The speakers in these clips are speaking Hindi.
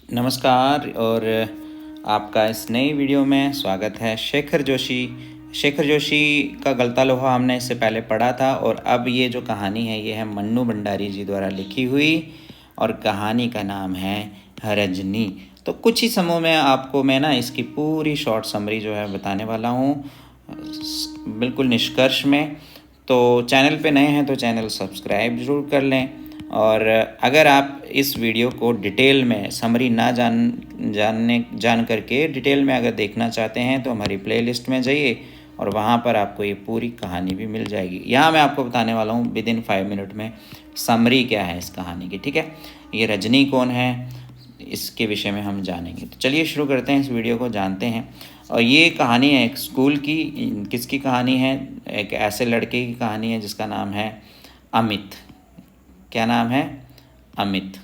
नमस्कार और आपका इस नई वीडियो में स्वागत है। शेखर जोशी का गलता लोहा हमने इससे पहले पढ़ा था और अब ये जो कहानी है ये है मन्नू भंडारी जी द्वारा लिखी हुई और कहानी का नाम है रजनी। तो कुछ ही समय में आपको मैं ना इसकी पूरी शॉर्ट समरी जो है बताने वाला हूँ, बिल्कुल निष्कर्ष में। तो चैनल पे नए हैं तो चैनल सब्सक्राइब ज़रूर कर लें, और अगर आप इस वीडियो को डिटेल में समरी ना जान करके डिटेल में अगर देखना चाहते हैं तो हमारी प्लेलिस्ट में जाइए और वहाँ पर आपको ये पूरी कहानी भी मिल जाएगी। यहाँ मैं आपको बताने वाला हूँ विद इन 5 मिनट में समरी क्या है इस कहानी की, ठीक है। ये रजनी कौन है इसके विषय में हम जानेंगे। तो चलिए शुरू करते हैं, इस वीडियो को जानते हैं। और ये कहानी है एक स्कूल की। किसकी कहानी है? एक ऐसे लड़के की कहानी है जिसका नाम है अमित। क्या नाम है? अमित।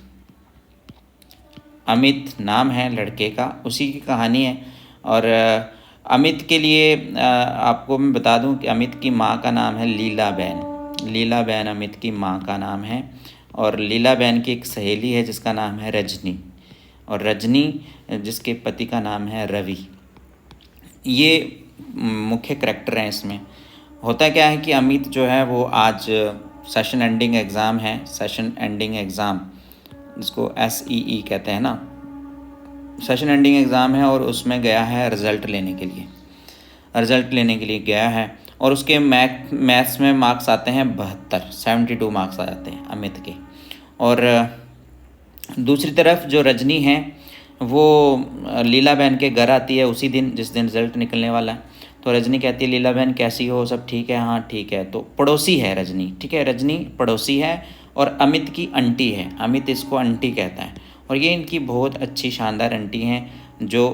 अमित नाम है लड़के का, उसी की कहानी है। और अमित के लिए आपको मैं बता दूं कि अमित की माँ का नाम है लीलाबेन। लीलाबेन अमित की माँ का नाम है। और लीलाबेन की एक सहेली है जिसका नाम है रजनी, और रजनी जिसके पति का नाम है रवि। ये मुख्य करैक्टर हैं इसमें। होता क्या है कि अमित जो है वो आज सेशन एंडिंग एग्ज़ाम है, सेशन एंडिंग एग्ज़ाम जिसको SEE कहते हैं ना, सेशन एंडिंग एग्ज़ाम है, और उसमें गया है रिज़ल्ट लेने के लिए। रिज़ल्ट लेने के लिए गया है और उसके मैथ्स में मार्क्स आते हैं 72 मार्क्स आ जाते हैं अमित के। और दूसरी तरफ जो रजनी है वो लीलाबेन के घर आती है उसी दिन जिस दिन रिज़ल्ट निकलने वाला है। तो रजनी कहती है लीलाबेन कैसी हो, सब ठीक है? हाँ ठीक है। तो पड़ोसी है रजनी, ठीक है, रजनी पड़ोसी है और अमित की आंटी है। अमित इसको आंटी कहता है और ये इनकी बहुत अच्छी शानदार आंटी हैं जो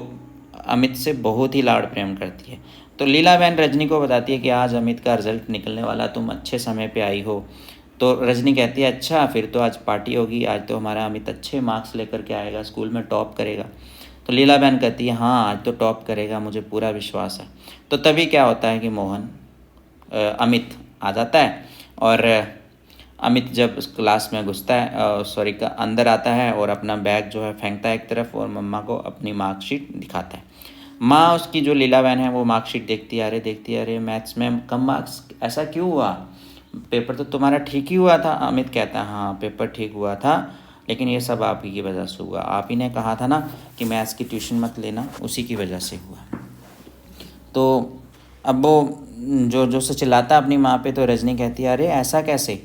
अमित से बहुत ही लाड़ प्रेम करती है। तो लीलाबेन रजनी को बताती है कि आज अमित का रिज़ल्ट निकलने वाला, तुम अच्छे समय पे आई हो। तो रजनी कहती है अच्छा फिर तो आज पार्टी होगी, आज तो हमारा अमित अच्छे मार्क्स लेकर के आएगा, स्कूल में टॉप करेगा। तो लीलाबेन कहती है हाँ आज तो टॉप करेगा, मुझे पूरा विश्वास है। तो तभी क्या होता है कि अमित आ जाता है और अमित जब उस क्लास में घुसता है, सॉरी का अंदर आता है और अपना बैग जो है फेंकता है एक तरफ और मम्मा को अपनी मार्कशीट दिखाता है। माँ उसकी जो लीलाबेन है वो मार्कशीट देखती है, अरे मैथ्स में कम मार्क्स, ऐसा क्यों हुआ? पेपर तो तुम्हारा ठीक ही हुआ था। अमित कहता है हाँ पेपर ठीक हुआ था, लेकिन ये सब आप ही की वजह से हुआ। आप ही ने कहा था ना कि मैथ्स की ट्यूशन मत लेना, उसी की वजह से हुआ। तो अब वो जो से चिल्लाता अपनी माँ पे, तो रजनी कहती है अरे ऐसा कैसे,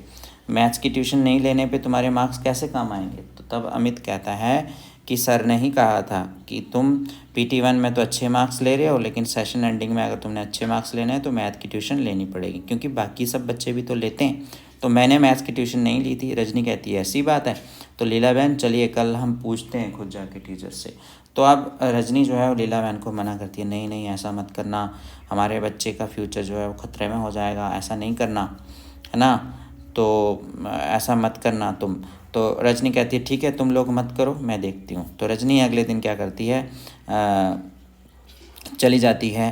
मैथ्स की ट्यूशन नहीं लेने पे तुम्हारे मार्क्स कैसे काम आएंगे? तो तब अमित कहता है कि सर ने ही कहा था कि तुम PT1 में तो अच्छे मार्क्स ले रहे हो, लेकिन सेशन एंडिंग में अगर तुमने अच्छे मार्क्स लेने हैं तो मैथ की ट्यूशन लेनी पड़ेगी, क्योंकि बाकी सब बच्चे भी तो लेते हैं। तो मैंने मैथ्स की ट्यूशन नहीं ली थी। रजनी कहती है ऐसी बात है? तो लीलाबेन चलिए कल हम पूछते हैं खुद जाके टीचर से। तो अब रजनी जो है वो लीलाबेन को मना करती है, नहीं नहीं ऐसा मत करना, हमारे बच्चे का फ्यूचर जो है वो ख़तरे में हो जाएगा, ऐसा नहीं करना है ना, तो ऐसा मत करना तुम। तो रजनी कहती है ठीक है तुम लोग मत करो, मैं देखती हूँ। तो रजनी अगले दिन क्या करती है, चली जाती है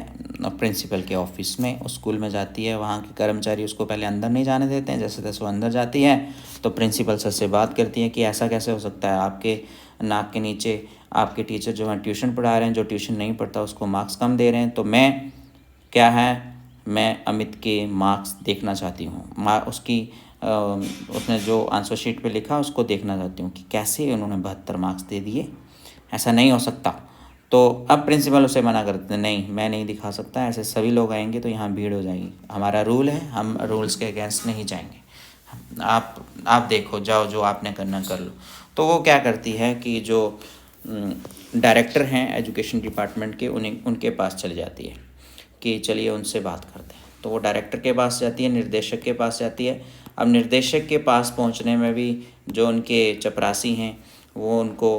प्रिंसिपल के ऑफिस में, उस स्कूल में जाती है। वहाँ के कर्मचारी उसको पहले अंदर नहीं जाने देते हैं, जैसे तैसे वो अंदर जाती है तो प्रिंसिपल सर से बात करती है कि ऐसा कैसे हो सकता है, आपके नाक के नीचे आपके टीचर जो है ट्यूशन पढ़ा रहे हैं, जो ट्यूशन नहीं पढ़ता उसको मार्क्स कम दे रहे हैं। तो मैं क्या है, मैं अमित के मार्क्स देखना चाहती हूँ, उसने जो आंसर शीट पे लिखा उसको देखना चाहती हूँ कि कैसे उन्होंने 72 मार्क्स दे दिए, ऐसा नहीं हो सकता। तो अब प्रिंसिपल उसे मना करते हैं, नहीं मैं नहीं दिखा सकता, ऐसे सभी लोग आएंगे तो यहाँ भीड़ हो जाएगी, हमारा रूल है, हम रूल्स के अगेंस्ट नहीं जाएंगे, आप देखो, जाओ जो आपने करना कर लो। तो वो क्या करती है कि जो डायरेक्टर हैं एजुकेशन डिपार्टमेंट के, उनके पास चली जाती है कि चलिए उनसे बात करते हैं। तो वो डायरेक्टर के पास जाती है, निर्देशक के पास जाती है। अब निर्देशक के पास पहुंचने में भी जो उनके चपरासी हैं वो उनको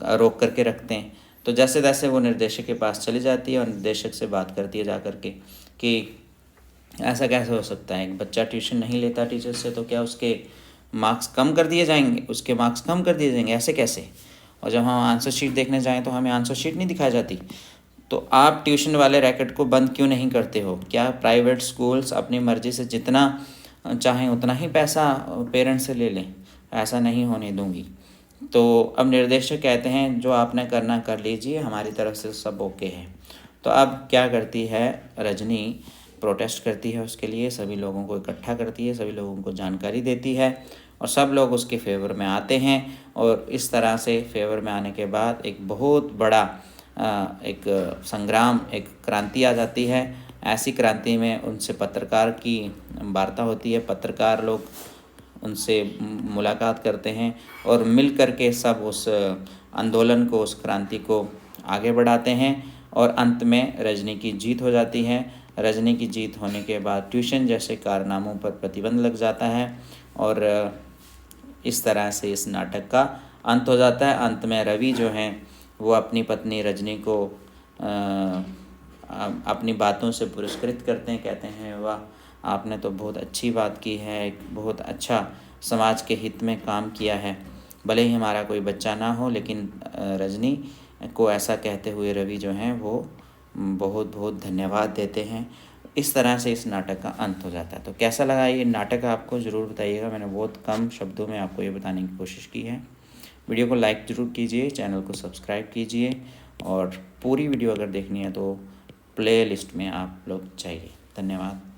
रोक करके रखते हैं। तो जैसे तैसे वो निर्देशक के पास चली जाती है और निर्देशक से बात करती है जा कर के कि ऐसा कैसे हो सकता है, एक बच्चा ट्यूशन नहीं लेता टीचर से तो क्या उसके मार्क्स कम कर दिए जाएंगे, उसके मार्क्स कम कर दिए जाएंगे, ऐसे कैसे? और जब हम आंसर शीट देखने जाएँ तो हमें आंसर शीट नहीं दिखाई जाती। तो आप ट्यूशन वाले रैकेट को बंद क्यों नहीं करते हो? क्या प्राइवेट स्कूल्स अपनी मर्ज़ी से जितना चाहें उतना ही पैसा पेरेंट्स से ले लें? ऐसा नहीं होने दूंगी। तो अब निर्देशक कहते हैं जो आपने करना कर लीजिए, हमारी तरफ से सब ओके है। तो अब क्या करती है रजनी, प्रोटेस्ट करती है उसके लिए, सभी लोगों को इकट्ठा करती है, सभी लोगों को जानकारी देती है और सब लोग उसके फेवर में आते हैं। और इस तरह से फेवर में आने के बाद एक बहुत बड़ा एक संग्राम, एक क्रांति आ जाती है। ऐसी क्रांति में उनसे पत्रकार की वार्ता होती है, पत्रकार लोग उनसे मुलाकात करते हैं और मिल कर के सब उस आंदोलन को, उस क्रांति को आगे बढ़ाते हैं और अंत में रजनी की जीत हो जाती है। रजनी की जीत होने के बाद ट्यूशन जैसे कारनामों पर प्रतिबंध लग जाता है और इस तरह से इस नाटक का अंत हो जाता है। अंत में रवि जो हैं वो अपनी पत्नी रजनी को अपनी बातों से पुरस्कृत करते हैं, कहते हैं वाह आपने तो बहुत अच्छी बात की है, एक बहुत अच्छा समाज के हित में काम किया है। भले ही हमारा कोई बच्चा ना हो, लेकिन रजनी को ऐसा कहते हुए रवि जो हैं वो बहुत बहुत धन्यवाद देते हैं। इस तरह से इस नाटक का अंत हो जाता है। तो कैसा लगा ये नाटक आपको ज़रूर बताइएगा। मैंने बहुत कम शब्दों में आपको ये बताने की कोशिश की है। वीडियो को लाइक ज़रूर कीजिए, चैनल को सब्सक्राइब कीजिए और पूरी वीडियो अगर देखनी है तो प्ले लिस्ट में आप लोग जाइए। धन्यवाद।